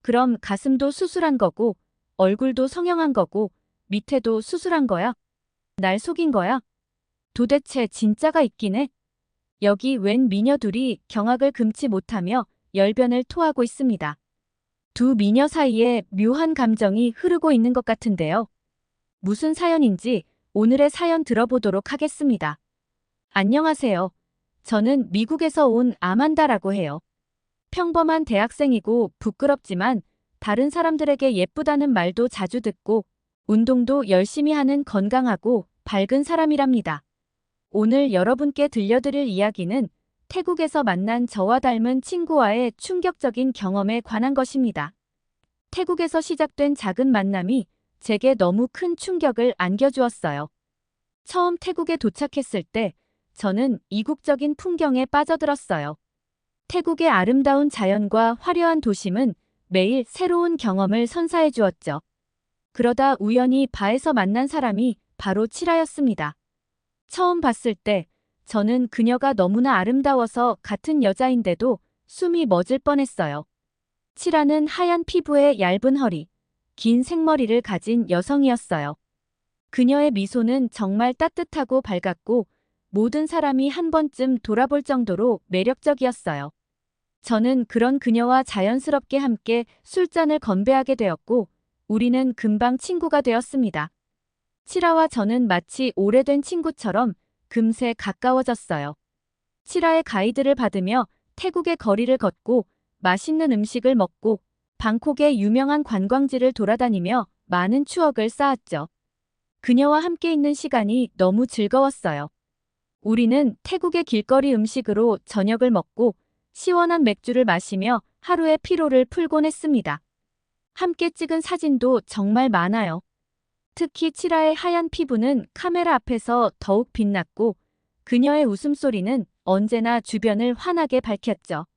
그럼 가슴도 수술한 거고, 얼굴도 성형한 거고, 밑에도 수술한 거야? 날 속인 거야? 도대체 진짜가 있긴 해? 여기 웬 미녀 둘이 경악을 금치 못하며 열변을 토하고 있습니다. 두 미녀 사이에 묘한 감정이 흐르고 있는 것 같은데요. 무슨 사연인지 오늘의 사연 들어보도록 하겠습니다. 안녕하세요. 저는 미국에서 온 아만다라고 해요. 평범한 대학생이고 부끄럽지만 다른 사람들에게 예쁘다는 말도 자주 듣고 운동도 열심히 하는 건강하고 밝은 사람이랍니다. 오늘 여러분께 들려드릴 이야기는 태국에서 만난 저와 닮은 친구와의 충격적인 경험에 관한 것입니다. 태국에서 시작된 작은 만남이 제게 너무 큰 충격을 안겨주었어요. 처음 태국에 도착했을 때 저는 이국적인 풍경에 빠져들었어요. 태국의 아름다운 자연과 화려한 도심은 매일 새로운 경험을 선사해 주었죠. 그러다 우연히 바에서 만난 사람이 바로 치라였습니다. 처음 봤을 때 저는 그녀가 너무나 아름다워서 같은 여자인데도 숨이 멎을 뻔했어요. 치라는 하얀 피부에 얇은 허리, 긴 생머리를 가진 여성이었어요. 그녀의 미소는 정말 따뜻하고 밝았고 모든 사람이 한 번쯤 돌아볼 정도로 매력적이었어요. 저는 그런 그녀와 자연스럽게 함께 술잔을 건배하게 되었고 우리는 금방 친구가 되었습니다. 치라와 저는 마치 오래된 친구처럼 금세 가까워졌어요. 치라의 가이드를 받으며 태국의 거리를 걷고 맛있는 음식을 먹고 방콕의 유명한 관광지를 돌아다니며 많은 추억을 쌓았죠. 그녀와 함께 있는 시간이 너무 즐거웠어요. 우리는 태국의 길거리 음식으로 저녁을 먹고 시원한 맥주를 마시며 하루의 피로를 풀곤 했습니다. 함께 찍은 사진도 정말 많아요. 특히 치라의 하얀 피부는 카메라 앞에서 더욱 빛났고 그녀의 웃음소리는 언제나 주변을 환하게 밝혔죠.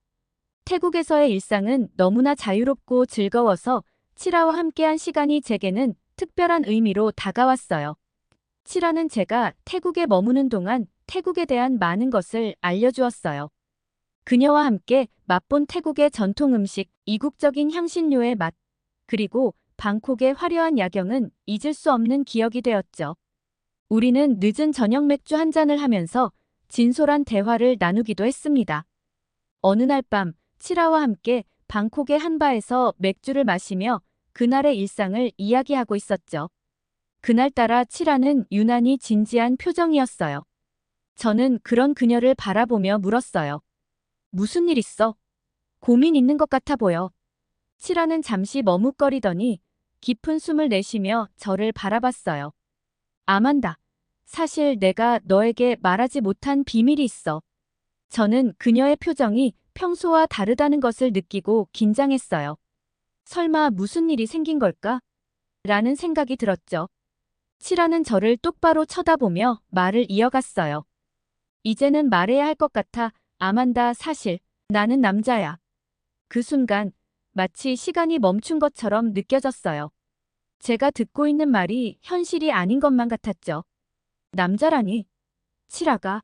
태국에서의 일상은 너무나 자유롭고 즐거워서 치라와 함께한 시간이 제게는 특별한 의미로 다가왔어요. 치라는 제가 태국에 머무는 동안 태국에 대한 많은 것을 알려주었어요. 그녀와 함께 맛본 태국의 전통 음식, 이국적인 향신료의 맛, 그리고 방콕의 화려한 야경은 잊을 수 없는 기억이 되었죠. 우리는 늦은 저녁 맥주 한 잔을 하면서 진솔한 대화를 나누기도 했습니다. 어느 날 밤, 치라와 함께 방콕의 한 바에서 맥주를 마시며 그날의 일상을 이야기하고 있었죠. 그날따라 치라는 유난히 진지한 표정이었어요. 저는 그런 그녀를 바라보며 물었어요. 무슨 일 있어? 고민 있는 것 같아 보여. 치라는 잠시 머뭇거리더니 깊은 숨을 내쉬며 저를 바라봤어요. 아만다, 사실 내가 너에게 말하지 못한 비밀이 있어. 저는 그녀의 표정이 평소와 다르다는 것을 느끼고 긴장했어요. 설마 무슨 일이 생긴 걸까? 라는 생각이 들었죠. 치라는 저를 똑바로 쳐다보며 말을 이어갔어요. 이제는 말해야 할 것 같아. 아만다, 사실 나는 남자야. 그 순간 마치 시간이 멈춘 것처럼 느껴졌어요. 제가 듣고 있는 말이 현실이 아닌 것만 같았죠. 남자라니? 치라가?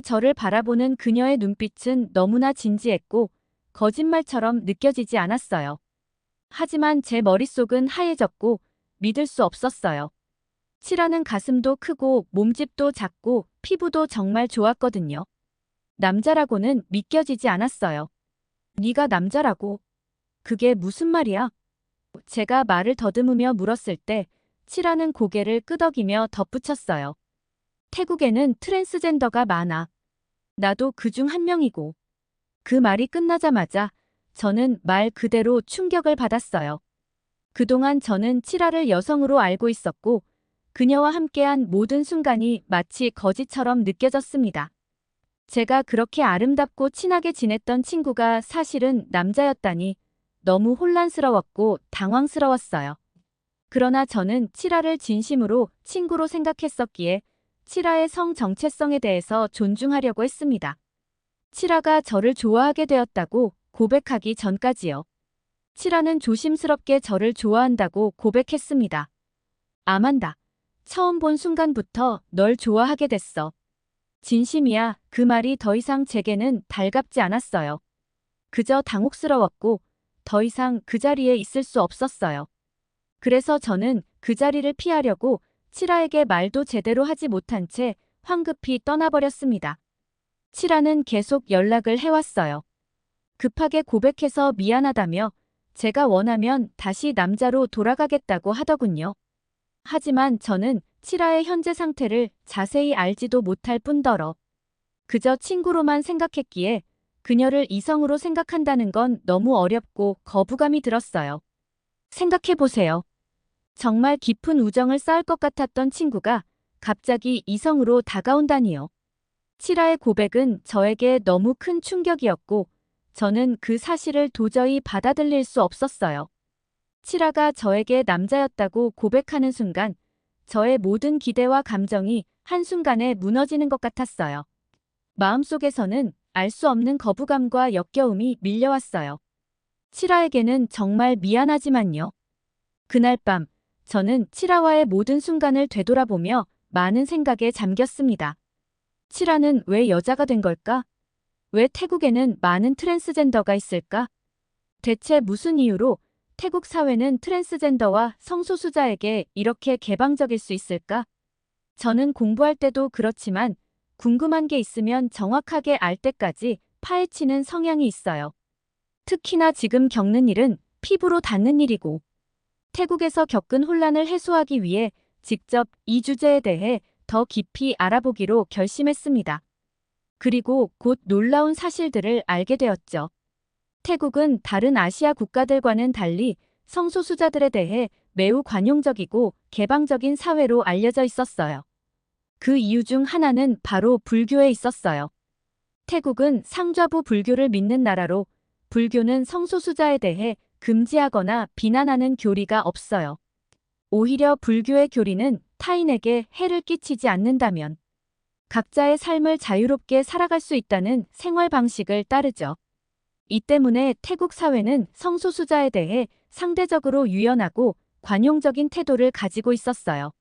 저를 바라보는 그녀의 눈빛은 너무나 진지했고 거짓말처럼 느껴지지 않았어요. 하지만 제 머릿속은 하얘졌고 믿을 수 없었어요. 치라는 가슴도 크고 몸집도 작고 피부도 정말 좋았거든요. 남자라고는 믿겨지지 않았어요. 네가 남자라고? 그게 무슨 말이야? 제가 말을 더듬으며 물었을 때 치라는 고개를 끄덕이며 덧붙였어요. 태국에는 트랜스젠더가 많아. 나도 그중 한 명이고. 그 말이 끝나자마자 저는 말 그대로 충격을 받았어요. 그동안 저는 치라를 여성으로 알고 있었고 그녀와 함께한 모든 순간이 마치 거짓처럼 느껴졌습니다. 제가 그렇게 아름답고 친하게 지냈던 친구가 사실은 남자였다니 너무 혼란스러웠고 당황스러웠어요. 그러나 저는 치라를 진심으로 친구로 생각했었기에 치라의 성 정체성에 대해서 존중하려고 했습니다. 치라가 저를 좋아하게 되었다고 고백하기 전까지요. 치라는 조심스럽게 저를 좋아한다고 고백했습니다. 아만다, 처음 본 순간부터 널 좋아하게 됐어. 진심이야. 그 말이 더 이상 제게는 달갑지 않았어요. 그저 당혹스러웠고 더 이상 그 자리에 있을 수 없었어요. 그래서 저는 그 자리를 피하려고 칠아에게 말도 제대로 하지 못한 채 황급히 떠나버렸습니다. 칠아는 계속 연락을 해왔어요. 급하게 고백해서 미안하다며 제가 원하면 다시 남자로 돌아가겠다고 하더군요. 하지만 저는 칠아의 현재 상태를 자세히 알지도 못할 뿐더러 그저 친구로만 생각했기에 그녀를 이성으로 생각한다는 건 너무 어렵고 거부감이 들었어요. 생각해보세요. 정말 깊은 우정을 쌓을 것 같았던 친구가 갑자기 이성으로 다가온다니요. 칠아의 고백은 저에게 너무 큰 충격이었고 저는 그 사실을 도저히 받아들일 수 없었어요. 칠아가 저에게 남자였다고 고백하는 순간 저의 모든 기대와 감정이 한순간에 무너지는 것 같았어요. 마음속에서는 알 수 없는 거부감과 역겨움이 밀려왔어요. 칠아에게는 정말 미안하지만요. 그날 밤 저는 칠아와의 모든 순간을 되돌아보며 많은 생각에 잠겼습니다. 칠아는 왜 여자가 된 걸까? 왜 태국에는 많은 트랜스젠더가 있을까? 대체 무슨 이유로 태국 사회는 트랜스젠더와 성소수자에게 이렇게 개방적일 수 있을까? 저는 공부할 때도 그렇지만 궁금한 게 있으면 정확하게 알 때까지 파헤치는 성향이 있어요. 특히나 지금 겪는 일은 피부로 닿는 일이고 태국에서 겪은 혼란을 해소하기 위해 직접 이 주제에 대해 더 깊이 알아보기로 결심했습니다. 그리고 곧 놀라운 사실들을 알게 되었죠. 태국은 다른 아시아 국가들과는 달리 성소수자들에 대해 매우 관용적이고 개방적인 사회로 알려져 있었어요. 그 이유 중 하나는 바로 불교에 있었어요. 태국은 상좌부 불교를 믿는 나라로 불교는 성소수자에 대해 금지하거나 비난하는 교리가 없어요. 오히려 불교의 교리는 타인에게 해를 끼치지 않는다면 각자의 삶을 자유롭게 살아갈 수 있다는 생활 방식을 따르죠. 이 때문에 태국 사회는 성소수자에 대해 상대적으로 유연하고 관용적인 태도를 가지고 있었어요.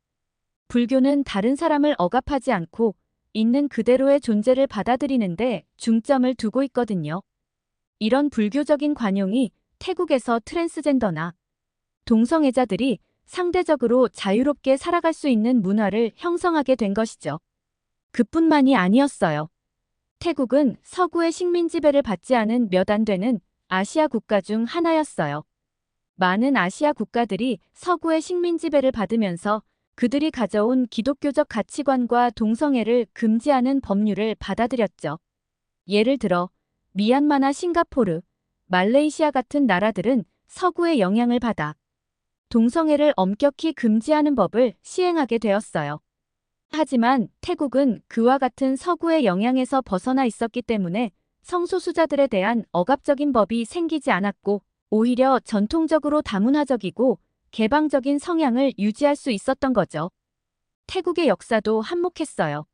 불교는 다른 사람을 억압하지 않고 있는 그대로의 존재를 받아들이는데 중점을 두고 있거든요. 이런 불교적인 관용이 태국에서 트랜스젠더나 동성애자들이 상대적으로 자유롭게 살아갈 수 있는 문화를 형성하게 된 것이죠. 그뿐만이 아니었어요. 태국은 서구의 식민 지배를 받지 않은 몇 안 되는 아시아 국가 중 하나였어요. 많은 아시아 국가들이 서구의 식민 지배를 받으면서 그들이 가져온 기독교적 가치관과 동성애를 금지하는 법률을 받아들였죠. 예를 들어 미얀마나 싱가포르, 말레이시아 같은 나라들은 서구의 영향을 받아 동성애를 엄격히 금지하는 법을 시행하게 되었어요. 하지만 태국은 그와 같은 서구의 영향에서 벗어나 있었기 때문에 성소수자들에 대한 억압적인 법이 생기지 않았고 오히려 전통적으로 다문화적이고 개방적인 성향을 유지할 수 있었던 거죠. 태국의 역사도 한몫했어요.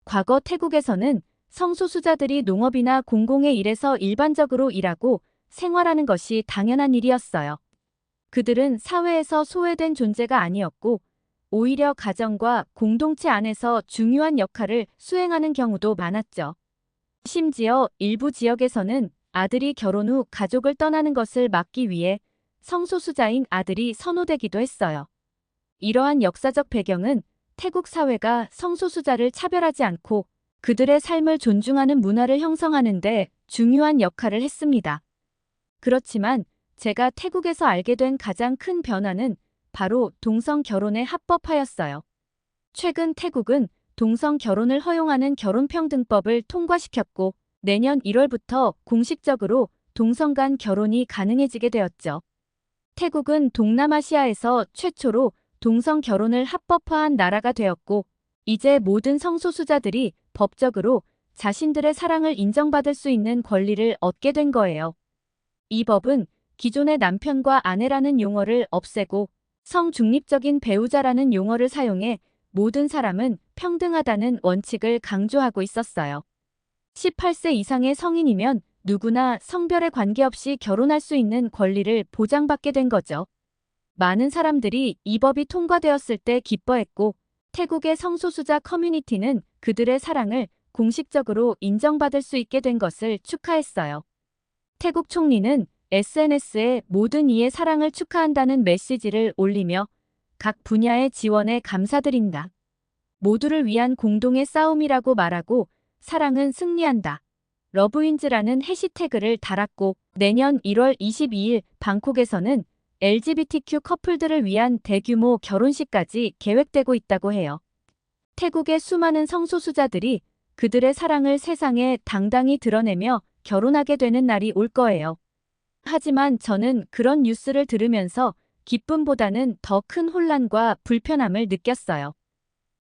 과거 태국에서는 성소수자들이 농업이나 공공의 일에서 일반적으로 일하고 생활하는 것이 당연한 일이었어요. 그들은 사회에서 소외된 존재가 아니었고 오히려 가정과 공동체 안에서 중요한 역할을 수행하는 경우도 많았죠. 심지어 일부 지역에서는 아들이 결혼 후 가족을 떠나는 것을 막기 위해 성소수자인 아들이 선호되기도 했어요. 이러한 역사적 배경은 태국 사회가 성소수자를 차별하지 않고 그들의 삶을 존중하는 문화를 형성하는 데 중요한 역할을 했습니다. 그렇지만 제가 태국에서 알게 된 가장 큰 변화는 바로 동성 결혼의 합법화였어요. 최근 태국은 동성 결혼을 허용하는 결혼평등법을 통과시켰고 내년 1월부터 공식적으로 동성 간 결혼이 가능해지게 되었죠. 태국은 동남아시아에서 최초로 동성 결혼을 합법화한 나라가 되었고 이제 모든 성소수자들이 법적으로 자신들의 사랑을 인정받을 수 있는 권리를 얻게 된 거예요. 이 법은 기존의 남편과 아내라는 용어를 없애고 성중립적인 배우자라는 용어를 사용해 모든 사람은 평등하다는 원칙을 강조하고 있었어요. 18세 이상의 성인이면 누구나 성별에 관계없이 결혼할 수 있는 권리를 보장받게 된 거죠. 많은 사람들이 이 법이 통과되었을 때 기뻐했고 태국의 성소수자 커뮤니티는 그들의 사랑을 공식적으로 인정받을 수 있게 된 것을 축하했어요. 태국 총리는 SNS에 모든 이의 사랑을 축하한다는 메시지를 올리며 각 분야의 지원에 감사드린다. 모두를 위한 공동의 싸움이라고 말하고 사랑은 승리한다. 러브윈즈라는 해시태그를 달았고 내년 1월 22일 방콕에서는 LGBTQ 커플들을 위한 대규모 결혼식까지 계획되고 있다고 해요. 태국의 수많은 성소수자들이 그들의 사랑을 세상에 당당히 드러내며 결혼하게 되는 날이 올 거예요. 하지만 저는 그런 뉴스를 들으면서 기쁨보다는 더 큰 혼란과 불편함을 느꼈어요.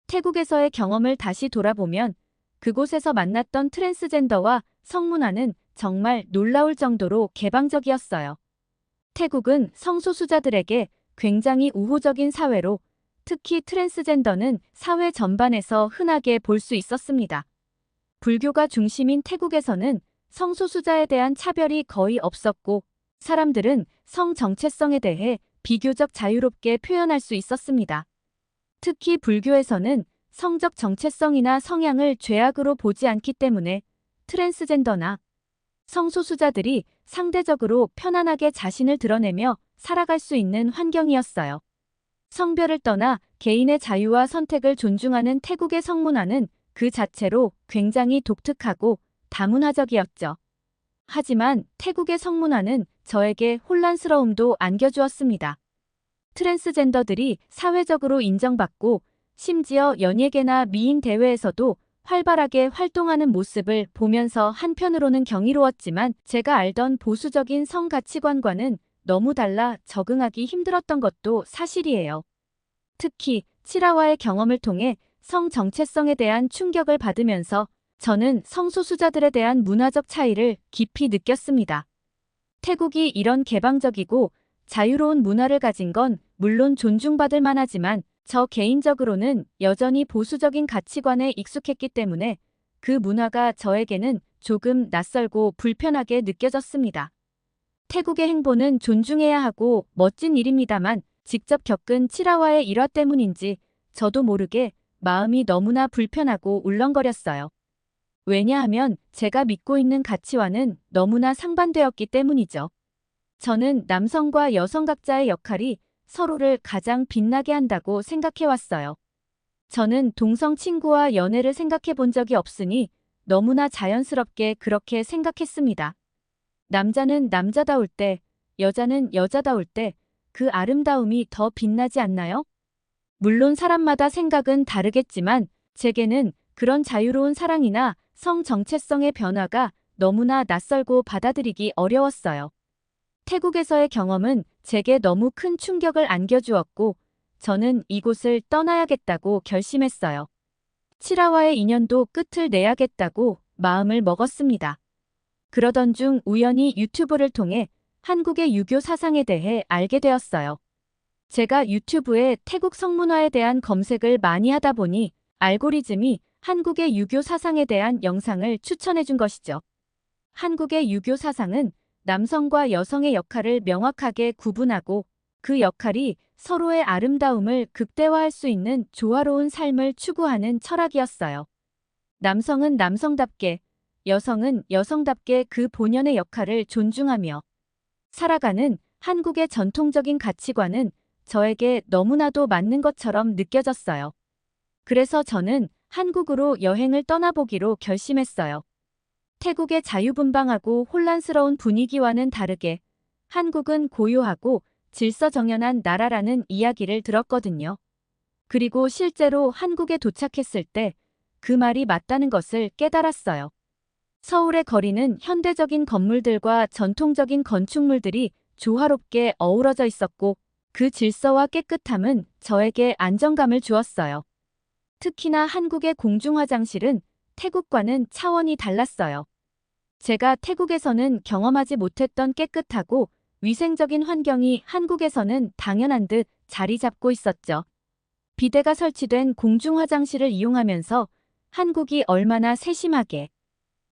태국에서의 경험을 다시 돌아보면 그곳에서 만났던 트랜스젠더와 성문화는 정말 놀라울 정도로 개방적이었어요. 태국은 성소수자들에게 굉장히 우호적인 사회로 특히 트랜스젠더는 사회 전반에서 흔하게 볼 수 있었습니다. 불교가 중심인 태국에서는 성소수자에 대한 차별이 거의 없었고 사람들은 성 정체성에 대해 비교적 자유롭게 표현할 수 있었습니다. 특히 불교에서는 성적 정체성이나 성향을 죄악으로 보지 않기 때문에 트랜스젠더나 성소수자들이 상대적으로 편안하게 자신을 드러내며 살아갈 수 있는 환경이었어요. 성별을 떠나 개인의 자유와 선택을 존중하는 태국의 성문화는 그 자체로 굉장히 독특하고 다문화적이었죠. 하지만 태국의 성문화는 저에게 혼란스러움도 안겨주었습니다. 트랜스젠더들이 사회적으로 인정받고 심지어 연예계나 미인 대회에서도 활발하게 활동하는 모습을 보면서 한편으로는 경이로웠지만 제가 알던 보수적인 성 가치관과는 너무 달라 적응하기 힘들었던 것도 사실이에요. 특히 치라와의 경험을 통해 성 정체성에 대한 충격을 받으면서 저는 성소수자들에 대한 문화적 차이를 깊이 느꼈습니다. 태국이 이런 개방적이고 자유로운 문화를 가진 건 물론 존중받을 만하지만 저 개인적으로는 여전히 보수적인 가치관에 익숙했기 때문에 그 문화가 저에게는 조금 낯설고 불편하게 느껴졌습니다. 태국의 행보는 존중해야 하고 멋진 일입니다만 직접 겪은 치라와의 일화 때문인지 저도 모르게 마음이 너무나 불편하고 울렁거렸어요. 왜냐하면 제가 믿고 있는 가치와는 너무나 상반되었기 때문이죠. 저는 남성과 여성 각자의 역할이 서로를 가장 빛나게 한다고 생각해왔어요. 저는 동성 친구와 연애를 생각해 본 적이 없으니 너무나 자연스럽게 그렇게 생각했습니다. 남자는 남자다울 때, 여자는 여자다울 때 그 아름다움이 더 빛나지 않나요? 물론 사람마다 생각은 다르겠지만 제게는 그런 자유로운 사랑이나 성 정체성의 변화가 너무나 낯설고 받아들이기 어려웠어요. 태국에서의 경험은 제게 너무 큰 충격을 안겨주었고 저는 이곳을 떠나야겠다고 결심했어요. 치라와의 인연도 끝을 내야겠다고 마음을 먹었습니다. 그러던 중 우연히 유튜브를 통해 한국의 유교 사상에 대해 알게 되었어요. 제가 유튜브에 태국 성문화에 대한 검색을 많이 하다 보니 알고리즘이 한국의 유교 사상에 대한 영상을 추천해 준 것이죠. 한국의 유교 사상은 남성과 여성의 역할을 명확하게 구분하고 그 역할이 서로의 아름다움을 극대화할 수 있는 조화로운 삶을 추구하는 철학이었어요. 남성은 남성답게, 여성은 여성답게 그 본연의 역할을 존중하며 살아가는 한국의 전통적인 가치관은 저에게 너무나도 맞는 것처럼 느껴졌어요. 그래서 저는 한국으로 여행을 떠나보기로 결심했어요. 태국의 자유분방하고 혼란스러운 분위기와는 다르게 한국은 고요하고 질서정연한 나라라는 이야기를 들었거든요. 그리고 실제로 한국에 도착했을 때 그 말이 맞다는 것을 깨달았어요. 서울의 거리는 현대적인 건물들과 전통적인 건축물들이 조화롭게 어우러져 있었고 그 질서와 깨끗함은 저에게 안정감을 주었어요. 특히나 한국의 공중화장실은 태국과는 차원이 달랐어요. 제가 태국에서는 경험하지 못했던 깨끗하고 위생적인 환경이 한국에서는 당연한 듯 자리 잡고 있었죠. 비데가 설치된 공중화장실을 이용하면서 한국이 얼마나 세심하게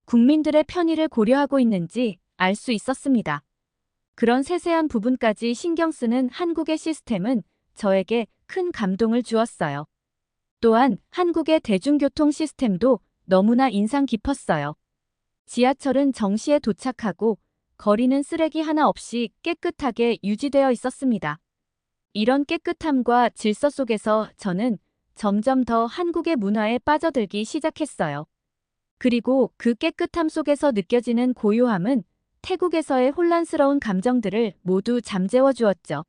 국민들의 편의를 고려하고 있는지 알 수 있었습니다. 그런 세세한 부분까지 신경 쓰는 한국의 시스템은 저에게 큰 감동을 주었어요. 또한 한국의 대중교통 시스템도 너무나 인상 깊었어요. 지하철은 정시에 도착하고 거리는 쓰레기 하나 없이 깨끗하게 유지되어 있었습니다. 이런 깨끗함과 질서 속에서 저는 점점 더 한국의 문화에 빠져들기 시작했어요. 그리고 그 깨끗함 속에서 느껴지는 고요함은 태국에서의 혼란스러운 감정들을 모두 잠재워 주었죠.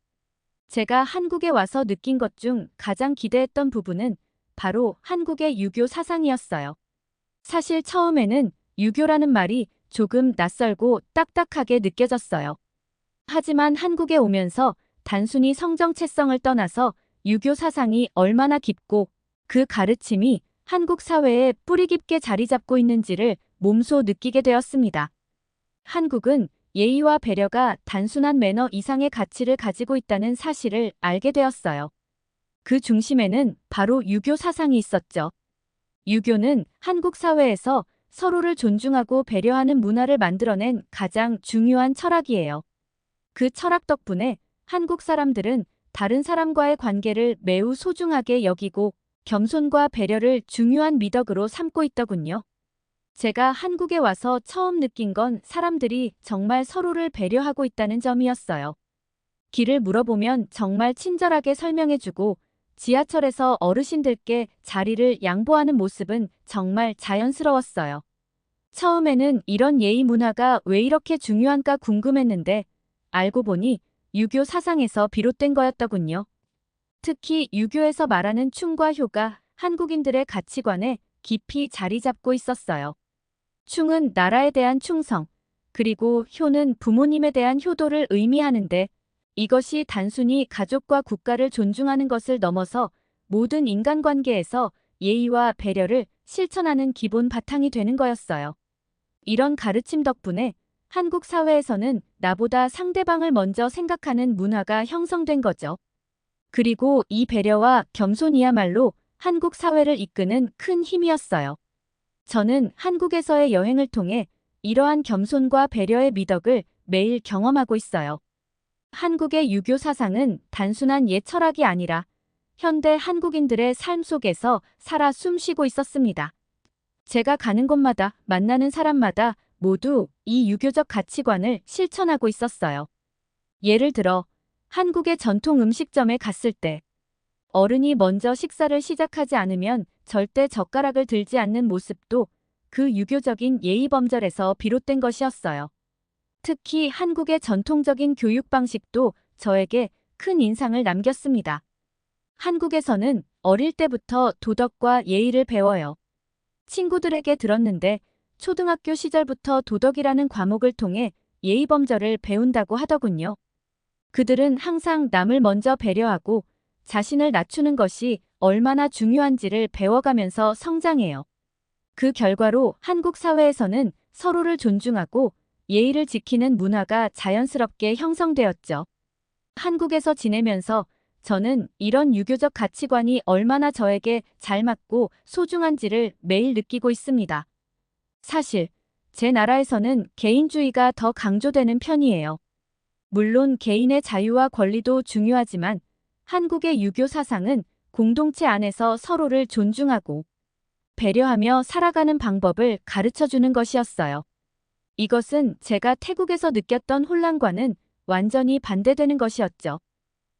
제가 한국에 와서 느낀 것 중 가장 기대했던 부분은 바로 한국의 유교 사상이었어요. 사실 처음에는 유교라는 말이 조금 낯설고 딱딱하게 느껴졌어요. 하지만 한국에 오면서 단순히 성정체성을 떠나서 유교 사상이 얼마나 깊고 그 가르침이 한국 사회에 뿌리 깊게 자리 잡고 있는지를 몸소 느끼게 되었습니다. 한국은 예의와 배려가 단순한 매너 이상의 가치를 가지고 있다는 사실을 알게 되었어요. 그 중심에는 바로 유교 사상이 있었죠. 유교는 한국 사회에서 서로를 존중하고 배려하는 문화를 만들어낸 가장 중요한 철학이에요. 그 철학 덕분에 한국 사람들은 다른 사람과의 관계를 매우 소중하게 여기고 겸손과 배려를 중요한 미덕으로 삼고 있더군요. 제가 한국에 와서 처음 느낀 건 사람들이 정말 서로를 배려하고 있다는 점이었어요. 길을 물어보면 정말 친절하게 설명해주고 지하철에서 어르신들께 자리를 양보하는 모습은 정말 자연스러웠어요. 처음에는 이런 예의 문화가 왜 이렇게 중요한가 궁금했는데 알고 보니 유교 사상에서 비롯된 거였더군요. 특히 유교에서 말하는 충과 효가 한국인들의 가치관에 깊이 자리 잡고 있었어요. 충은 나라에 대한 충성, 그리고 효는 부모님에 대한 효도를 의미하는데 이것이 단순히 가족과 국가를 존중하는 것을 넘어서 모든 인간관계에서 예의와 배려를 실천하는 기본 바탕이 되는 거였어요. 이런 가르침 덕분에 한국 사회에서는 나보다 상대방을 먼저 생각하는 문화가 형성된 거죠. 그리고 이 배려와 겸손이야말로 한국 사회를 이끄는 큰 힘이었어요. 저는 한국에서의 여행을 통해 이러한 겸손과 배려의 미덕을 매일 경험하고 있어요. 한국의 유교 사상은 단순한 옛 철학이 아니라 현대 한국인들의 삶 속에서 살아 숨쉬고 있었습니다. 제가 가는 곳마다 만나는 사람마다 모두 이 유교적 가치관을 실천하고 있었어요. 예를 들어 한국의 전통 음식점에 갔을 때 어른이 먼저 식사를 시작하지 않으면 절대 젓가락을 들지 않는 모습도 그 유교적인 예의범절에서 비롯된 것이었어요. 특히 한국의 전통적인 교육 방식도 저에게 큰 인상을 남겼습니다. 한국에서는 어릴 때부터 도덕과 예의를 배워요. 친구들에게 들었는데 초등학교 시절부터 도덕이라는 과목을 통해 예의범절을 배운다고 하더군요. 그들은 항상 남을 먼저 배려하고 자신을 낮추는 것이 얼마나 중요한지를 배워가면서 성장해요. 그 결과로 한국 사회에서는 서로를 존중하고 예의를 지키는 문화가 자연스럽게 형성되었죠. 한국에서 지내면서 저는 이런 유교적 가치관이 얼마나 저에게 잘 맞고 소중한지를 매일 느끼고 있습니다. 사실 제 나라에서는 개인주의가 더 강조되는 편이에요. 물론 개인의 자유와 권리도 중요하지만 한국의 유교 사상은 공동체 안에서 서로를 존중하고 배려하며 살아가는 방법을 가르쳐주는 것이었어요. 이것은 제가 태국에서 느꼈던 혼란과는 완전히 반대되는 것이었죠.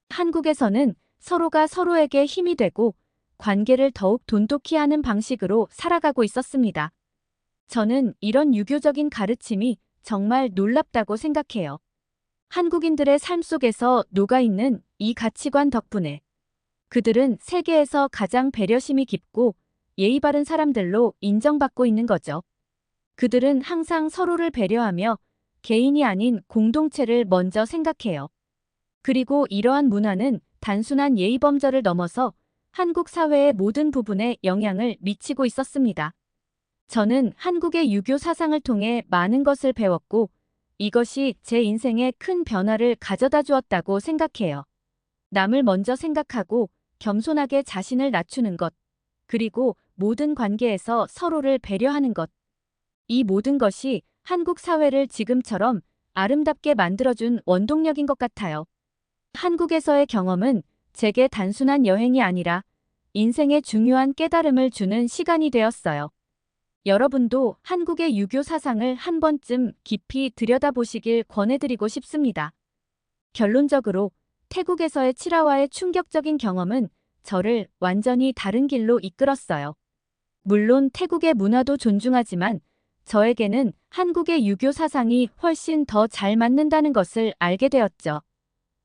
한국에서는 서로가 서로에게 힘이 되고 관계를 더욱 돈독히 하는 방식으로 살아가고 있었습니다. 저는 이런 유교적인 가르침이 정말 놀랍다고 생각해요. 한국인들의 삶 속에서 녹아있는 이 가치관 덕분에 그들은 세계에서 가장 배려심이 깊고 예의 바른 사람들로 인정받고 있는 거죠. 그들은 항상 서로를 배려하며 개인이 아닌 공동체를 먼저 생각해요. 그리고 이러한 문화는 단순한 예의범절을 넘어서 한국 사회의 모든 부분에 영향을 미치고 있었습니다. 저는 한국의 유교 사상을 통해 많은 것을 배웠고 이것이 제 인생에 큰 변화를 가져다 주었다고 생각해요. 남을 먼저 생각하고 겸손하게 자신을 낮추는 것, 그리고 모든 관계에서 서로를 배려하는 것. 이 모든 것이 한국 사회를 지금처럼 아름답게 만들어준 원동력인 것 같아요. 한국에서의 경험은 제게 단순한 여행이 아니라 인생의 중요한 깨달음을 주는 시간이 되었어요. 여러분도 한국의 유교 사상을 한 번쯤 깊이 들여다보시길 권해드리고 싶습니다. 결론적으로 태국에서의 칠화와의 충격적인 경험은 저를 완전히 다른 길로 이끌었어요. 물론 태국의 문화도 존중하지만 저에게는 한국의 유교 사상이 훨씬 더 잘 맞는다는 것을 알게 되었죠.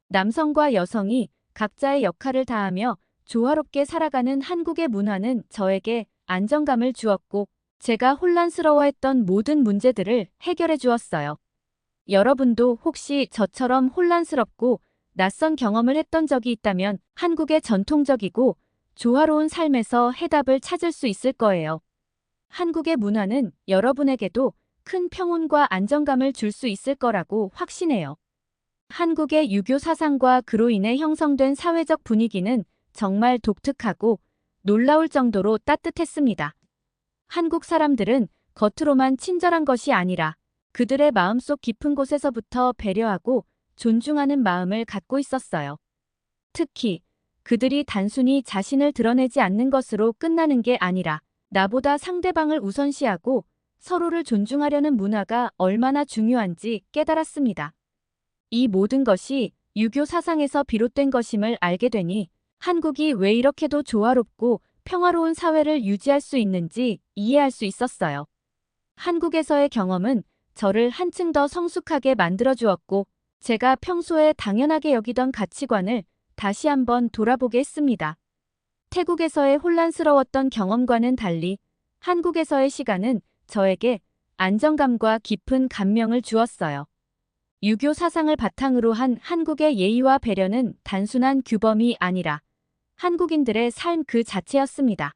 남성과 여성이 각자의 역할을 다하며 조화롭게 살아가는 한국의 문화는 저에게 안정감을 주었고 제가 혼란스러워했던 모든 문제들을 해결해 주었어요. 여러분도 혹시 저처럼 혼란스럽고 낯선 경험을 했던 적이 있다면 한국의 전통적이고 조화로운 삶에서 해답을 찾을 수 있을 거예요. 한국의 문화는 여러분에게도 큰 평온과 안정감을 줄 수 있을 거라고 확신해요. 한국의 유교 사상과 그로 인해 형성된 사회적 분위기는 정말 독특하고 놀라울 정도로 따뜻했습니다. 한국 사람들은 겉으로만 친절한 것이 아니라 그들의 마음속 깊은 곳에서부터 배려하고 존중하는 마음을 갖고 있었어요. 특히 그들이 단순히 자신을 드러내지 않는 것으로 끝나는 게 아니라 나보다 상대방을 우선시하고 서로를 존중하려는 문화가 얼마나 중요한지 깨달았습니다. 이 모든 것이 유교 사상에서 비롯된 것임을 알게 되니 한국이 왜 이렇게도 조화롭고 평화로운 사회를 유지할 수 있는지 이해할 수 있었어요. 한국에서의 경험은 저를 한층 더 성숙하게 만들어 주었고 제가 평소에 당연하게 여기던 가치관을 다시 한번 돌아보게 했습니다. 태국에서의 혼란스러웠던 경험과는 달리 한국에서의 시간은 저에게 안정감과 깊은 감명을 주었어요. 유교 사상을 바탕으로 한 한국의 예의와 배려는 단순한 규범이 아니라 한국인들의 삶 그 자체였습니다.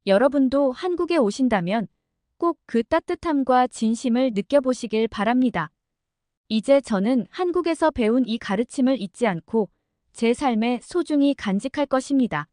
여러분도 한국에 오신다면 꼭 그 따뜻함과 진심을 느껴보시길 바랍니다. 이제 저는 한국에서 배운 이 가르침을 잊지 않고 제 삶에 소중히 간직할 것입니다.